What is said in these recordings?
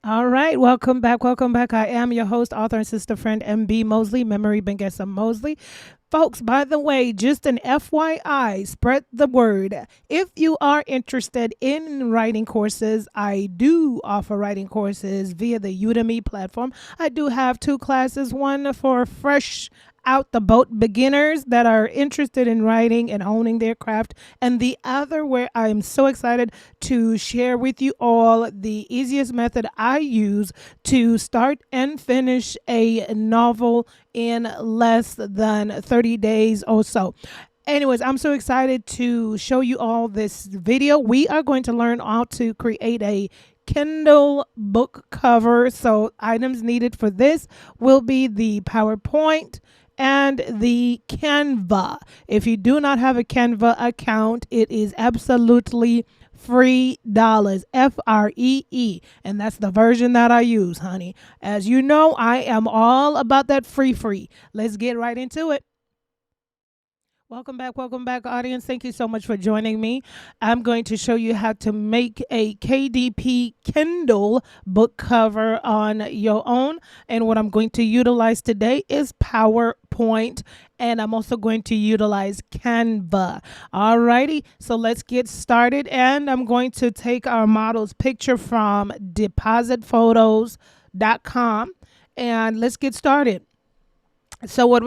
All right, welcome back. Welcome back. I am your host, author, and sister friend, MB Mosley, Memory Bengessa Mosley. Folks, by the way, just an FYI, spread the word. If you are interested in writing courses, I do offer writing courses via the Udemy platform. I do have two classes, one for fresh out the boat beginners that are interested in writing and owning their craft, and the other where I am so excited to share with you all the easiest method I use to start and finish a novel in less than 30 days or so. Anyways, I'm so excited to show you all this video. We are going to learn how to create a Kindle book cover. So items needed for this will be the PowerPoint and the Canva. If you do not have a Canva account, it is absolutely free dollars, free, and that's the version that I use, honey. As you know, I am all about that free. Let's get right into it. Welcome back, audience. Thank you so much for joining me. I'm going to show you how to make a KDP Kindle book cover on your own. And what I'm going to utilize today is PowerPoint. And I'm also going to utilize Canva. Alrighty, so let's get started. And I'm going to take our model's picture from depositphotos.com. And let's get started. So what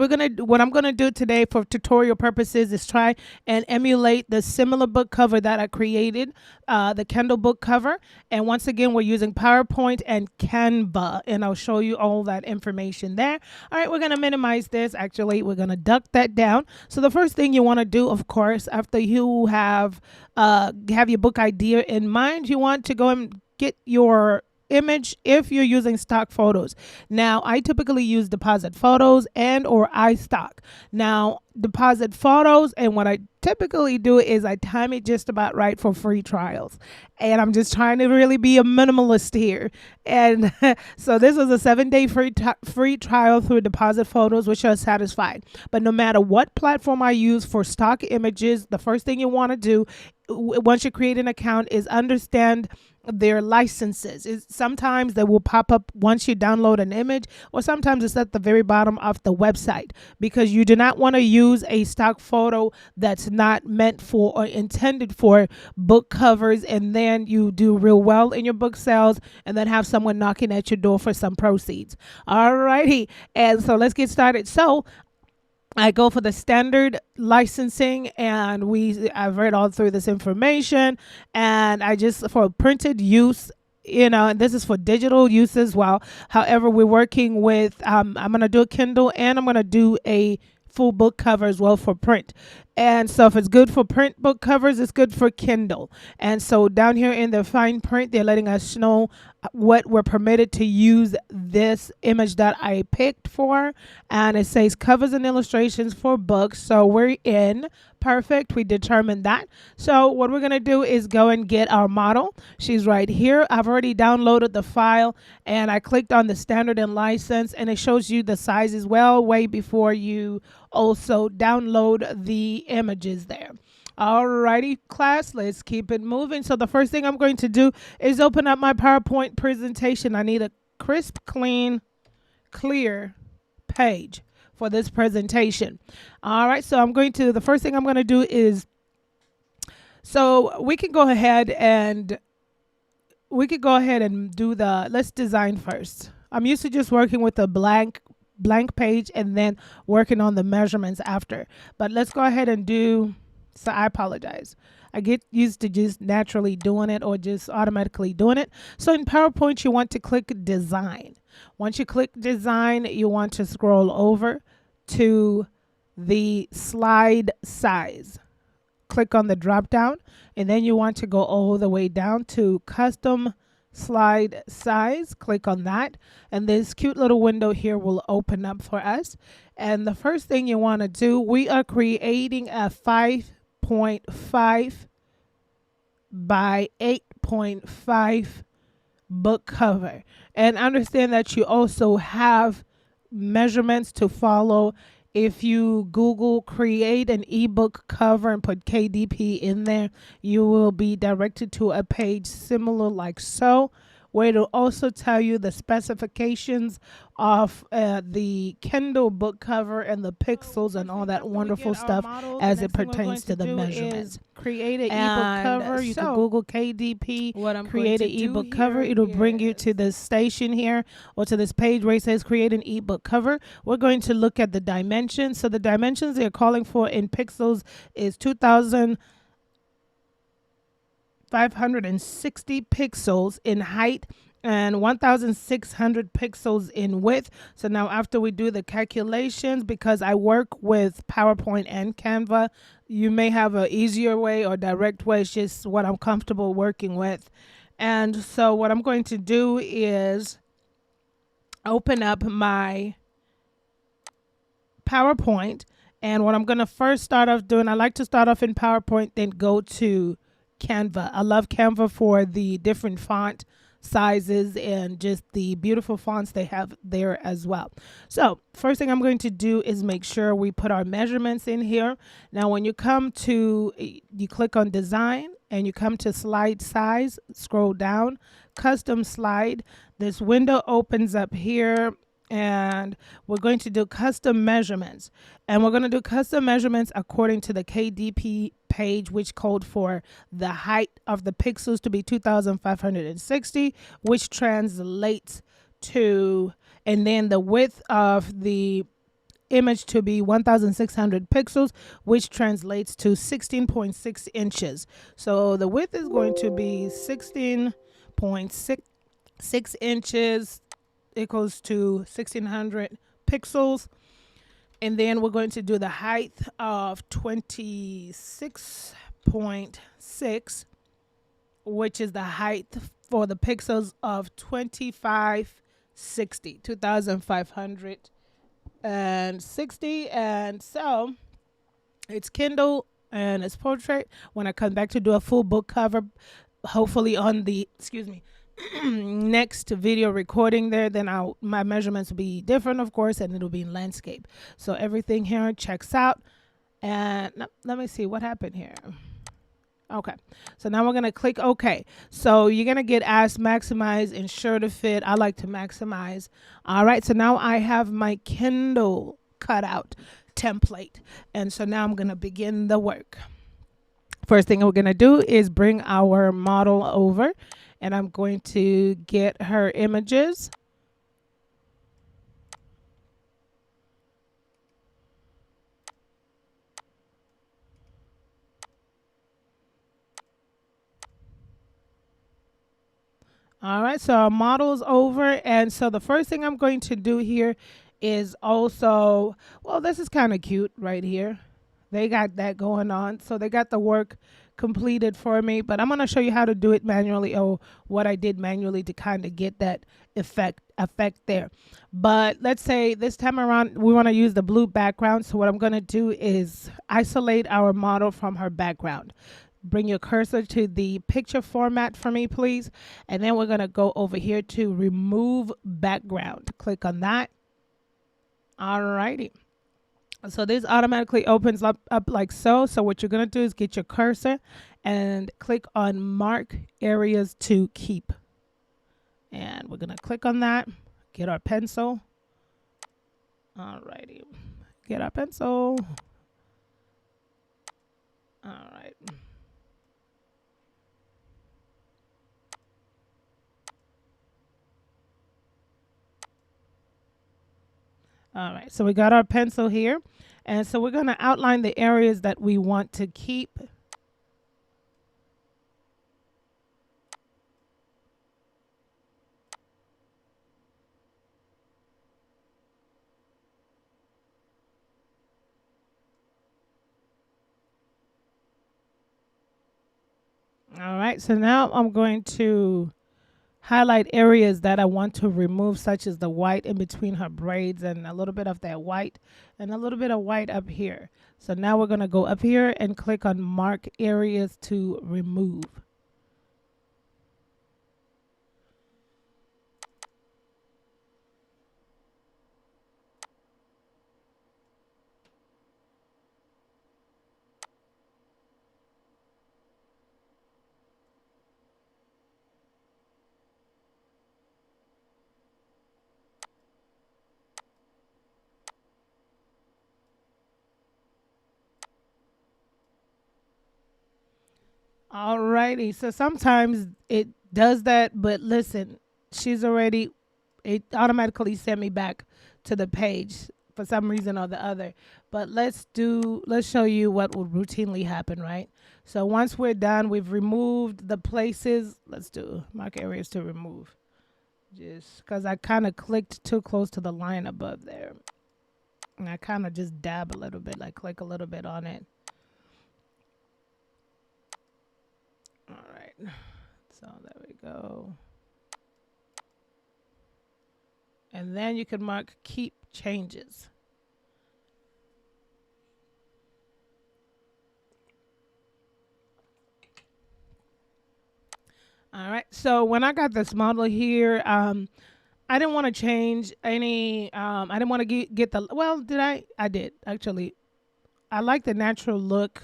I'm gonna do today for tutorial purposes is try and emulate the similar book cover that I created, the Kindle book cover. And once again, we're using PowerPoint and Canva, and I'll show you all that information there. All right, we're gonna minimize this. Actually, we're gonna duck that down. So the first thing you want to do, of course, after you have your book idea in mind, you want to go and get your image if you're using stock photos. Now, I typically use deposit photos and or iStock. Now, deposit photos, and what I typically do is I time it just about right for free trials. And I'm just trying to really be a minimalist here. And so this was a 7-day free trial through deposit photos, which are satisfied. But no matter what platform I use for stock images, the first thing you want to do once you create an account is understand their licenses. Sometimes they will pop up once you download an image, or sometimes it's at the very bottom of the website, because you do not want to use a stock photo that's not meant for or intended for book covers, and then you do real well in your book sales and then have someone knocking at your door for some proceeds. Alrighty, and so let's get started. So I go for the standard licensing, and I've read all through this information, and I just, for printed use, and this is for digital use as well. However, we're working with, I'm going to do a Kindle, and I'm going to do a full book cover as well for print. And so if it's good for print book covers, it's good for Kindle. And so down here in the fine print, they're letting us know what we're permitted to use this image that I picked for. And it says covers and illustrations for books. So we're in. Perfect. We determined that. So what we're going to do is go and get our model. She's right here. I've already downloaded the file, and I clicked on the standard and license, and it shows you the size as well way before you also download the images there. Alrighty, class, let's keep it moving. So the first thing I'm going to do is open up my PowerPoint presentation. I need a crisp, clean, clear page for this presentation. All right, so the first thing I'm going to do is, so we can go ahead and do let's design first. I'm used to just working with a blank page and then working on the measurements after. But let's go ahead and so I apologize. I get used to just naturally doing it or just automatically doing it. So in PowerPoint, you want to click Design. Once you click Design, you want to scroll over to the slide size. Click on the drop down, and then you want to go all the way down to Custom Slide Size. Click on that, and this cute little window here will open up for us. And the first thing you want to do, we are creating a 5.5 by 8.5 book cover, and understand that you also have measurements to follow. If you Google create an ebook cover and put KDP in there, you will be directed to a page similar like so, where it'll also tell you the specifications of the Kindle book cover and the pixels and all that wonderful stuff as it pertains to the measurement. Create an ebook And cover. You so, can Google KDP, what I'm create going an to do ebook cover. here It'll bring you to is- this station here or to this page where it says create an ebook cover. We're going to look at the dimensions. So the dimensions they're calling for in pixels is 2,560 pixels in height and 1,600 pixels in width. So now after we do the calculations, because I work with PowerPoint and Canva, you may have an easier way or direct way. It's just what I'm comfortable working with. And so what I'm going to do is open up my PowerPoint. And what I'm going to first start off doing, I like to start off in PowerPoint, then go to Canva. I love Canva for the different font sizes and just the beautiful fonts they have there as well. So first thing I'm going to do is make sure we put our measurements in here. Now when you come to, you click on design and you come to slide size, scroll down, custom slide. This window opens up here and we're going to do custom measurements. And we're going to do custom measurements according to the KDP page, which called for the height of the pixels to be 2,560, which translates to, and then the width of the image to be 1,600 pixels, which translates to 16.6 inches. So the width is going to be 16.6 inches equals to 1,600 pixels. And then we're going to do the height of 26.6, which is the height for the pixels of 2,560. And so it's Kindle and it's portrait. When I come back to do a full book cover, hopefully on the, next video recording there, then my measurements will be different, of course, and it'll be in landscape. So everything here checks out. And let me see what happened here. Okay, so now we're gonna click OK. So you're gonna get asked maximize, ensure to fit. I like to maximize. All right, so now I have my Kindle cutout template, and so now I'm gonna begin the work. First thing we're gonna do is bring our model over, and I'm going to get her images. All right, so our model's over. And so the first thing I'm going to do here is also, well, this is kind of cute right here. They got that going on. So they got the work completed for me, but I'm going to show you how to do it manually, or what I did manually to kind of get that effect there. But let's say this time around we want to use the blue background. So what I'm going to do is isolate our model from her background. Bring your cursor to the picture format for me, please. And then we're going to go over here to remove background. Click on that. All righty. So this automatically opens up like so. So what you're going to do is get your cursor and click on mark areas to keep. And we're going to click on that. Get our pencil. All righty. Get our pencil. All right. All right, so we got our pencil here. And so we're going to outline the areas that we want to keep. All right, so now I'm going to highlight areas that I want to remove, such as the white in between her braids and a little bit of that white and a little bit of white up here. So now we're going to go up here and click on mark areas to remove. Alrighty. So sometimes it does that, but listen, she's already, it automatically sent me back to the page for some reason or the other. But let's show you what would routinely happen, right? So once we're done, we've removed the places. Let's do mark areas to remove. Just because I kind of clicked too close to the line above there. And I kind of just dab a little bit, like click a little bit on it. All right. So there we go. And then you can mark keep changes. All right. So when I got this model here, I didn't want to change any. I didn't want to get the. Well, did I? I did actually. I like the natural look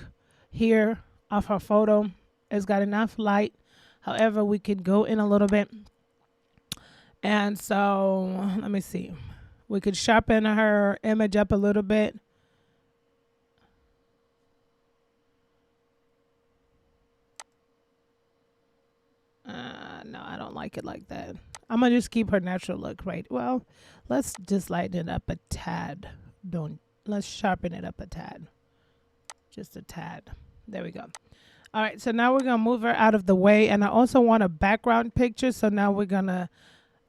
here of her photo. It's got enough light. However, we could go in a little bit. And so let me see. We could sharpen her image up a little bit. No, I don't like it like that. I'm gonna just keep her natural look, right? Well, let's just lighten it up a tad. Don't let's sharpen it up a tad. Just a tad. There we go. All right, so now we're gonna move her out of the way, and I also want a background picture. So now we're gonna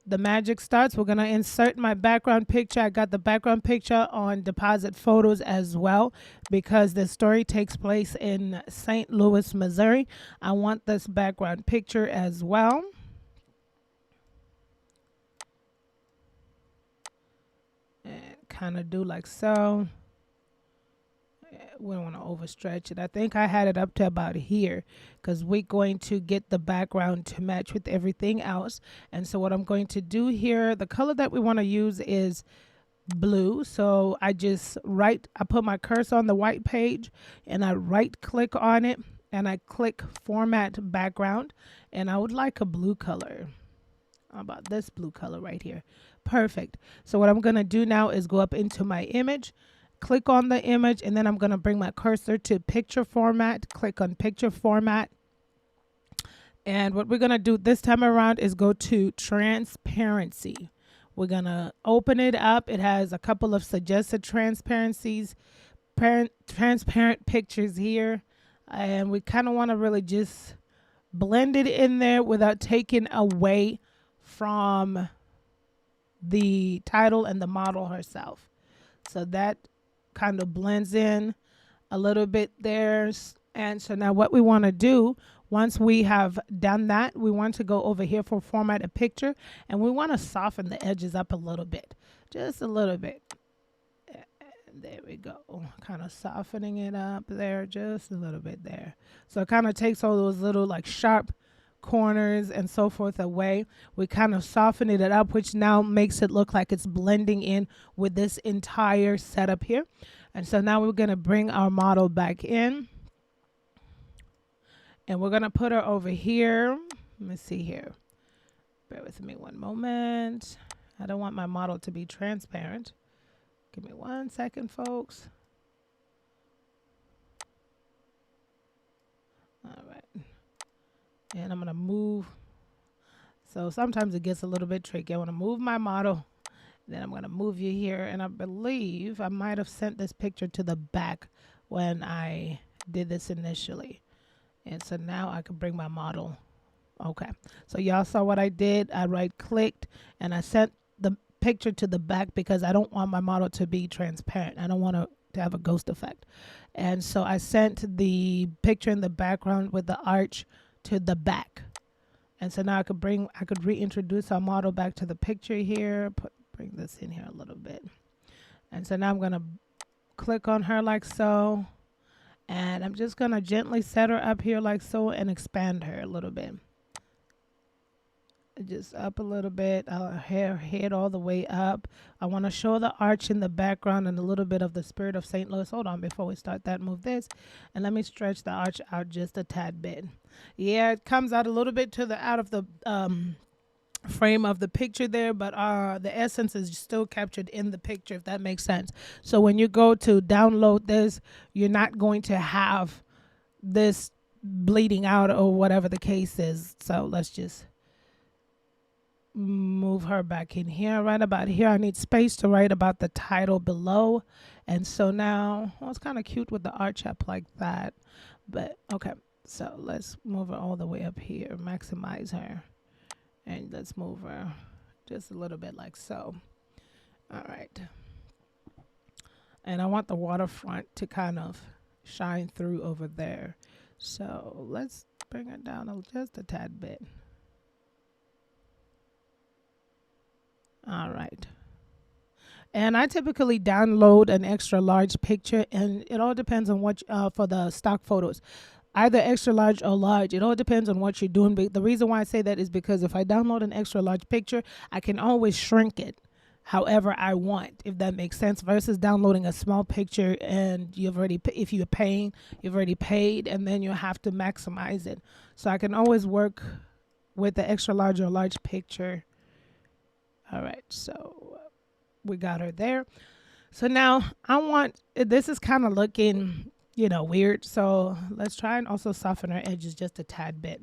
the magic starts. We're going to insert my background picture. I got the background picture on deposit photos as well because the story takes place in St. Louis, Missouri. I want this background picture as well. And kind of do like so. We don't want to overstretch it. I think I had it up to about here because we're going to get the background to match with everything else. And so what I'm going to do here, the color that we want to use is blue. So I put my cursor on the white page and I right click on it and I click format background and I would like a blue color. How about this blue color right here? Perfect. So what I'm going to do now is go up into my image, click on the image, and then I'm going to bring my cursor to picture format, click on picture format. And what we're going to do this time around is go to transparency. We're going to open it up. It has a couple of suggested transparencies, transparent pictures here. And we kind of want to really just blend it in there without taking away from the title and the model herself. So that kind of blends in a little bit there. And so now what we want to do, once we have done that, we want to go over here for format a picture and we want to soften the edges up a little bit, just a little bit. And there we go. Kind of softening it up there, just a little bit there. So it kind of takes all those little like sharp corners and so forth away. We kind of soften it up, which now makes it look like it's blending in with this entire setup here. And so now we're going to bring our model back in and we're going to put her over here. Let me see here. Bear with me one moment. I don't want my model to be transparent. Give me 1 second, folks. All right. And I'm going to move. So sometimes it gets a little bit tricky. I want to move my model. Then I'm going to move you here. And I believe I might have sent this picture to the back when I did this initially. And so now I can bring my model. Okay. So y'all saw what I did. I right clicked and I sent the picture to the back because I don't want my model to be transparent. I don't want to have a ghost effect. And so I sent the picture in the background with the arch to the back. And so now I could reintroduce our model back to the picture here, bring this in here a little bit. And so now I'm going to click on her like so. And I'm just going to gently set her up here like so and expand her a little bit. Just up a little bit, her head all the way up. I want to show the arch in the background and a little bit of the spirit of St. Louis. Hold on, before we start that, move this. And let me stretch the arch out just a tad bit. Yeah, it comes out a little bit to the out of the frame of the picture there, but the essence is still captured in the picture, if that makes sense. So when you go to download this, you're not going to have this bleeding out or whatever the case is. So let's just move her back in here. Right about here, I need space to write about the title below. And so now, well, it's kind of cute with the arch up like that. But okay, so let's move her all the way up here, maximize her. And let's move her just a little bit like so. All right. And I want the waterfront to kind of shine through over there. So let's bring it down just a tad bit. All right. And I typically download an extra large picture, and it all depends on what, for the stock photos, either extra large or large. It all depends on what you're doing. But the reason why I say that is because if I download an extra large picture, I can always shrink it however I want, if that makes sense, versus downloading a small picture and if you're paying, you've already paid, and then you have to maximize it. So I can always work with the extra large or large picture. All right, so we got her there. So now this is kind of looking, weird. So let's try and also soften her edges just a tad bit.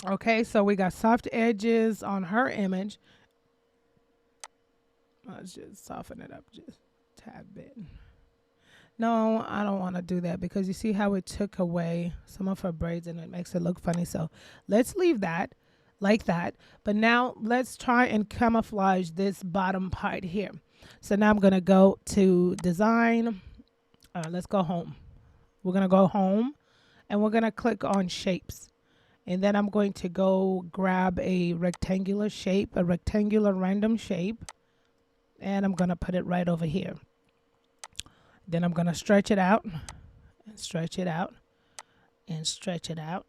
Okay, so we got soft edges on her image. Let's just soften it up just a tad bit. No, I don't want to do that because you see how it took away some of her braids and it makes it look funny. So let's leave that like that. But now let's try and camouflage this bottom part here. So now I'm going to go to design. Let's go home. We're going to go home and we're going to click on shapes. And then I'm going to go grab a rectangular shape, a rectangular random shape. And I'm going to put it right over here. Then I'm going to stretch it out and stretch it out and stretch it out.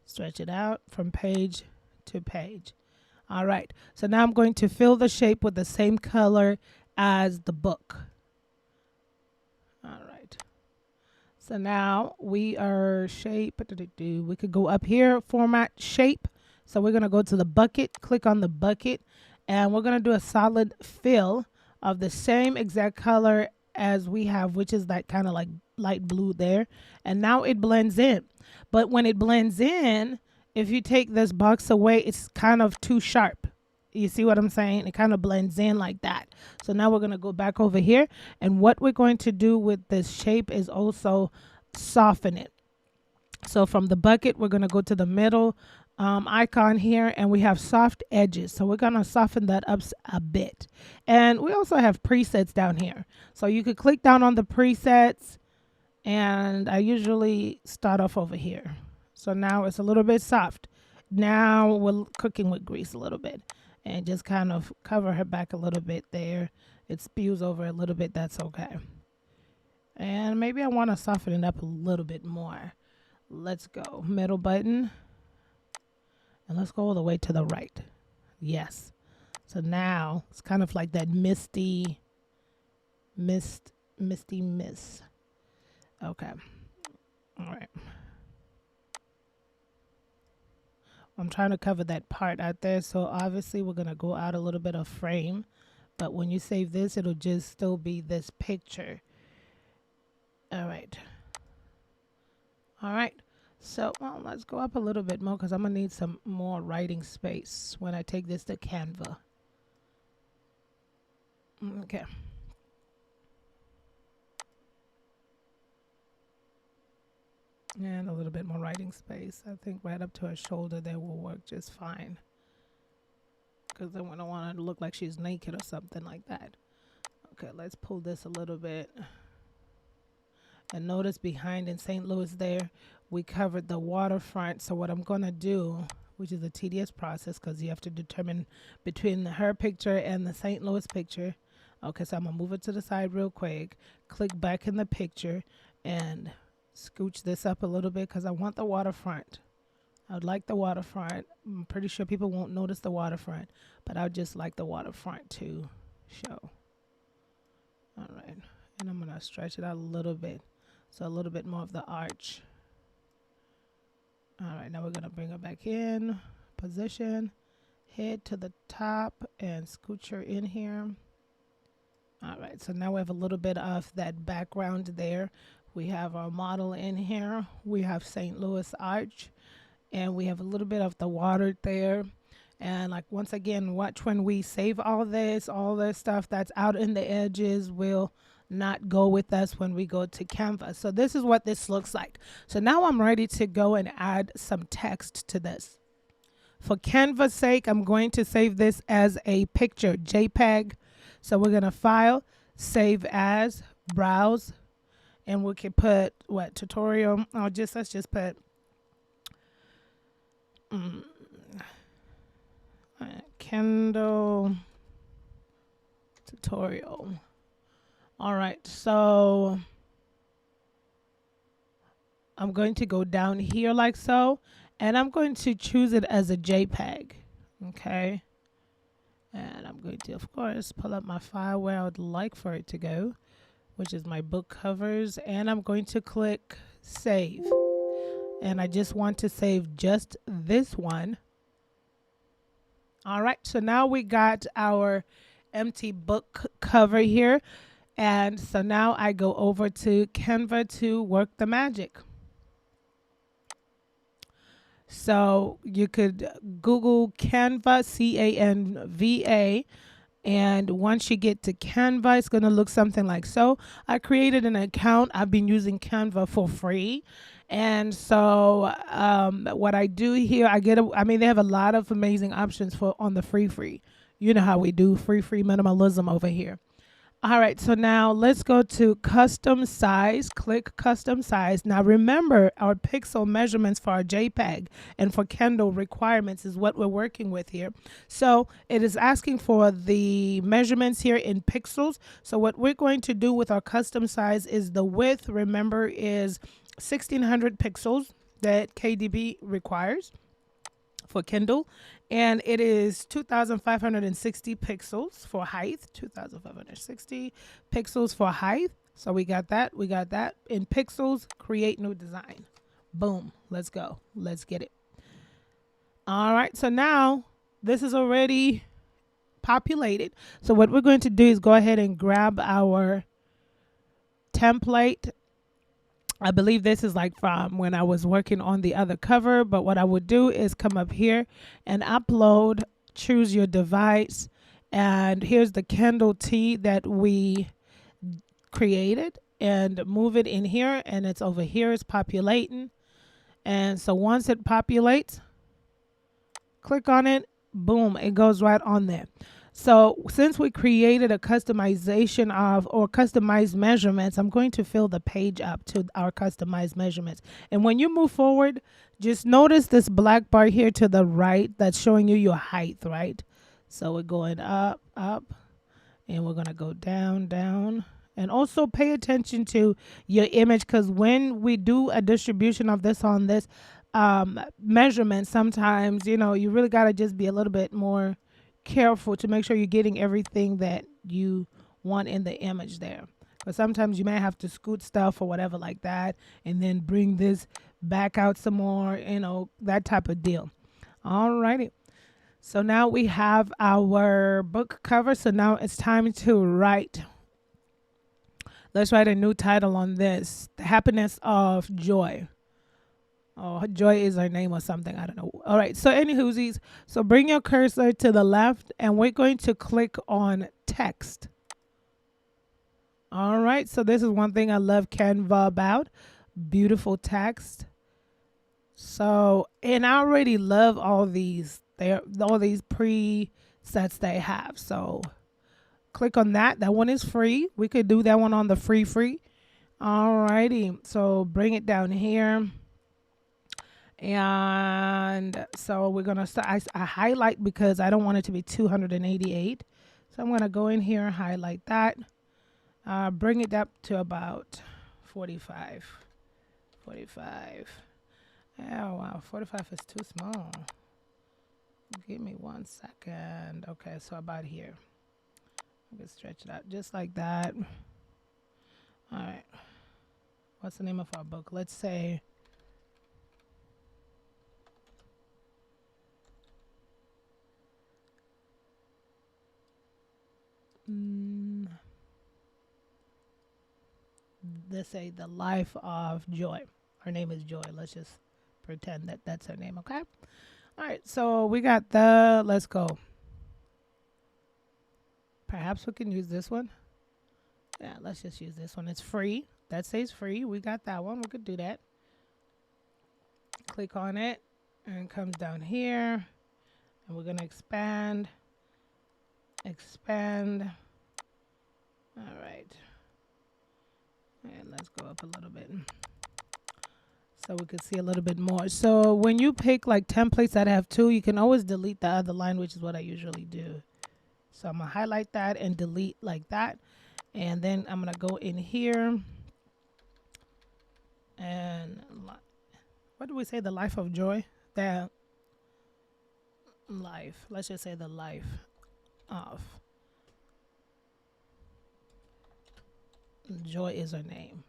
Stretch it out from page to page. All right. So now I'm going to fill the shape with the same color as the book. All right. So now we are shape. We could go up here, format shape. So we're going to go to the bucket, click on the bucket, and we're going to do a solid fill of the same exact color as we have, which is that kind of like light blue there. And now it blends in. But when it blends in, if you take this box away, it's kind of too sharp. You see what I'm saying? It kind of blends in like that. So now we're going to go back over here. And what we're going to do with this shape is also soften it. So from the bucket, we're going to go to the middle icon here, and we have soft edges. So we're going to soften that up a bit. And we also have presets down here. So you could click down on the presets, and I usually start off over here. So now it's a little bit soft. Now we're cooking with grease a little bit, and just kind of cover her back a little bit there. It spews over a little bit. That's okay. And maybe I want to soften it up a little bit more. Let's go middle button. And let's go all the way to the right. Yes. So now it's kind of like that misty mist. Okay. All right. I'm trying to cover that part out there. So obviously we're going to go out a little bit of frame. But when you save this, it'll just still be this picture. All right. All right. So, well, let's go up a little bit more because I'm going to need some more writing space when I take this to Canva. Okay. And a little bit more writing space. I think right up to her shoulder there will work just fine. Because then we don't want her to look like she's naked or something like that. Okay, let's pull this a little bit. And notice behind in St. Louis there, we covered the waterfront. So what I'm going to do, which is a tedious process because you have to determine between her picture and the St. Louis picture. Okay, so I'm going to move it to the side real quick. Click back in the picture and scooch this up a little bit because I want the waterfront. I would like the waterfront. I'm pretty sure people won't notice the waterfront, but I would just like the waterfront to show. All right. And I'm going to stretch it out a little bit. So a little bit more of the arch. All right, now we're going to bring her back in. Position. Head to the top and scooch her in here. All right, so now we have a little bit of that background there, We have our model in here. We have St. Louis Arch, and we have a little bit of the water there. And like once again, watch when we save all this stuff that's out in the edges will not go with us when we go to Canva. So this is what this looks like. So now I'm ready to go and add some text to this. For Canva's sake, I'm going to save this as a picture, JPEG. So we're going to file, save as, browse, and we can put what tutorial. Oh, let's just put Kindle tutorial. All right, so I'm going to go down here like so, and I'm going to choose it as a JPEG. Okay. And I'm going to, of course, pull up my file where I would like for it to go, which is my book covers. And I'm going to click save. And I just want to save just this one. All right, so now we got our empty book cover here. And so now I go over to Canva to work the magic. So you could Google Canva, Canva, and once you get to Canva, it's going to look something like so. I created an account. I've been using Canva for free. And so what I do here, I mean, they have a lot of amazing options for on the free. You know how we do free minimalism over here. All right, so now let's go to custom size. Click custom size. Now remember, our pixel measurements for our JPEG and for Kindle requirements is what we're working with here. So it is asking for the measurements here in pixels. So what we're going to do with our custom size is the width, remember, is 1600 pixels that KDP requires for Kindle, and it is 2560 pixels for height. 2560 pixels for height. So we got that in pixels. Create new design. Boom, let's go, let's get it. All right, so now this is already populated. So what we're going to do is go ahead and grab our template. I believe this is like from when I was working on the other cover, but what I would do is come up here and upload, choose your device, and here's the Kindle T that we created, and move it in here, and it's over here, it's populating. And so once it populates, click on it, boom, it goes right on there. So since we created a customization of or customized measurements, I'm going to fill the page up to our customized measurements. And when you move forward, just notice this black bar here to the right that's showing you your height, right? So we're going up, and we're going to go down, down. And also pay attention to your image, because when we do a distribution of this on this measurement, sometimes, you know, you really got to just be a little bit more careful to make sure you're getting everything that you want in the image there. Because sometimes you may have to scoot stuff or whatever like that, and then bring this back out some more, you know, that type of deal. Alrighty. So now we have our book cover. So now it's time to write. Let's write a new title on this. The Happiness of Joy. Oh, Joy is her name or something. I don't know. All right. So, anywhoosies, so bring your cursor to the left, and we're going to click on text. All right. So, this is one thing I love Canva about. Beautiful text. So, and I already love all these. All these presets they have. So, click on that. That one is free. We could do that one on the free. All righty. So, bring it down here. And so we're going to start. I highlight because I don't want it to be 288. So I'm going to go in here and highlight that. Bring it up to about 45. 45. Oh, wow. 45 is too small. Give me 1 second. Okay, so about here. I can stretch it out just like that. All right. What's the name of our book? Let's say... let's say the life of Joy. Her name is Joy. Let's just pretend that that's her name. Okay. All right. So we got the. Let's go. Perhaps we can use this one. Yeah. Let's just use this one. It's free. That says free. We got that one. We could do that. Click on it, and it comes down here, and we're gonna expand. Expand. All right. And let's go up a little bit so we can see a little bit more. So when you pick like templates that have two, you can always delete the other line, which is what I usually do. So I'm going to highlight that and delete like that. And then I'm going to go in here and what do we say? The life of Joy? The life. Let's just say the life of Joy is her name.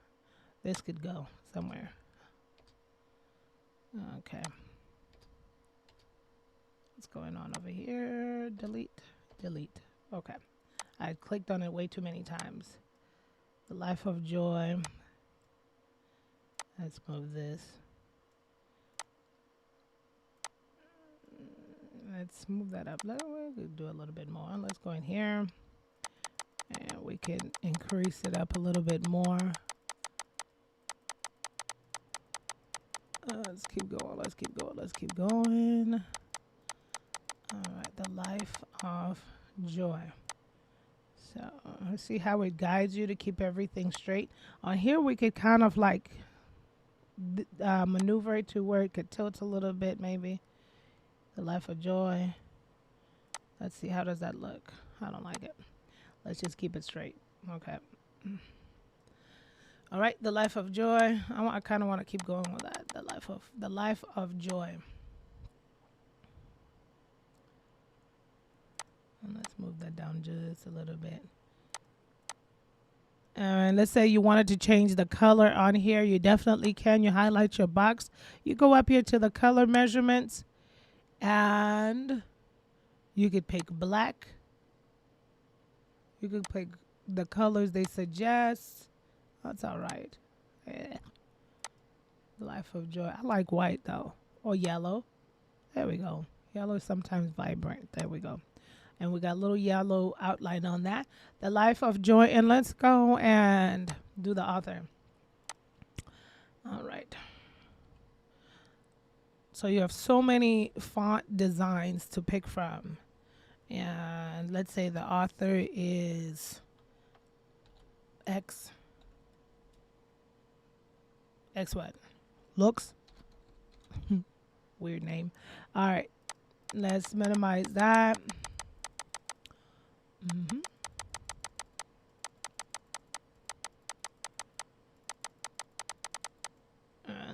This could go somewhere. Okay. What's going on over here? Delete. Delete. Okay. I clicked on it way too many times. The life of Joy. Let's move this. Let's move that up. We'll do a little bit more. Let's go in here. And we can increase it up a little bit more. Let's keep going. Let's keep going. Let's keep going. All right. The life of Joy. So let's see how it guides you to keep everything straight. On here, we could kind of like maneuver it to where it could tilt a little bit, maybe. The life of Joy. Let's see. How does that look? I don't like it. Let's just keep it straight. Okay. All right. The life of Joy. I kind of want to keep going with that. The life of Joy. And let's move that down just a little bit. And let's say you wanted to change the color on here. You definitely can. You highlight your box. You go up here to the color measurements. And you could pick black. You could pick the colors they suggest. That's all right. Yeah. Life of Joy. I like white though. Or yellow. There we go. Yellow is sometimes vibrant. There we go. And we got a little yellow outline on that. The life of Joy. And let's go and do the author. All right. So you have so many font designs to pick from. And let's say the author is X. X what? Looks. Weird name. All right. Let's minimize that.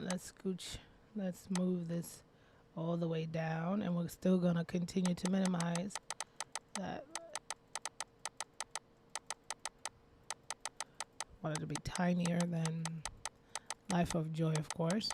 Let's scooch. Let's move this all the way down. And we're still going to continue to minimize that. Want it to be tinier than Life of Joy, of course.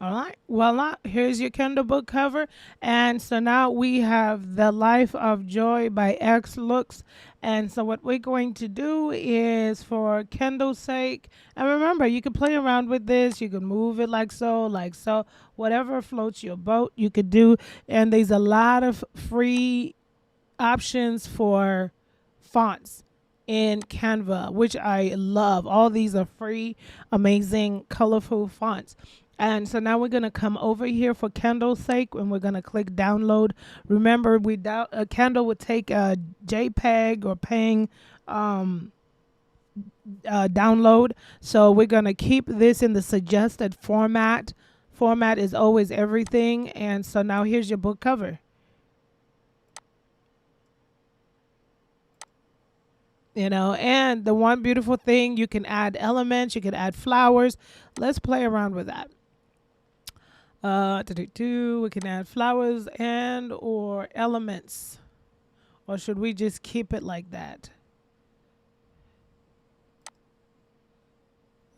All right. Voila. Here's your Kindle book cover. And so now we have The Life of Joy by X Looks. And so what we're going to do is, for Kindle's sake, and remember, you can play around with this. You can move it like so, whatever floats your boat, you could do. And there's a lot of free options for fonts in Canva, which I love. All these are free, amazing, colorful fonts. And so now we're going to come over here for Kindle's sake, and we're going to click download. Remember, Kindle would take a JPEG or paying download. So we're going to keep this in the suggested format Format is always everything. And so now here's your book cover. You know, and the one beautiful thing, you can add elements, you can add flowers. Let's play around with that. We can add flowers and or elements. Or should we just keep it like that?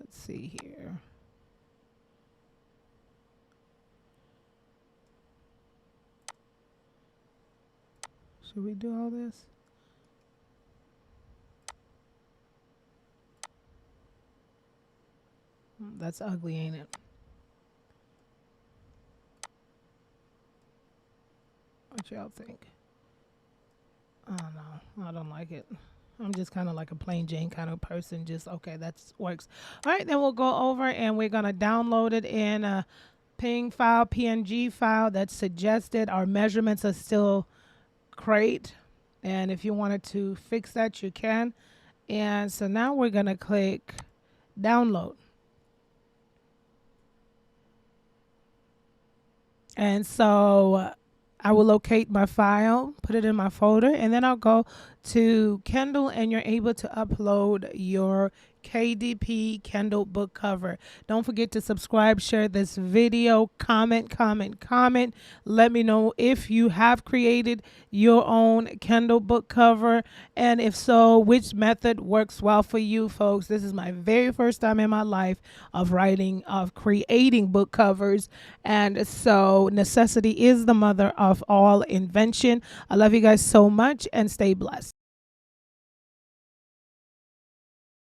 Let's see here. Should we do all this? That's ugly, ain't it? What y'all think? I don't know. I don't like it. I'm just kind of like a plain Jane kind of person. Just okay, that works. All right, then we'll go over and we're gonna download it in a ping file, PNG file that's suggested. Our measurements are still great, and if you wanted to fix that, you can. And so now we're gonna click download. And so I will locate my file, put it in my folder, and then I'll go to Kindle and you're able to upload your KDP Kindle book cover. Don't forget to subscribe, share this video, comment, comment, comment. Let me know if you have created your own Kindle book cover, and if so, which method works well for you, folks. This is my very first time in my life of creating book covers, and so necessity is the mother of all invention. I love you guys so much and stay blessed.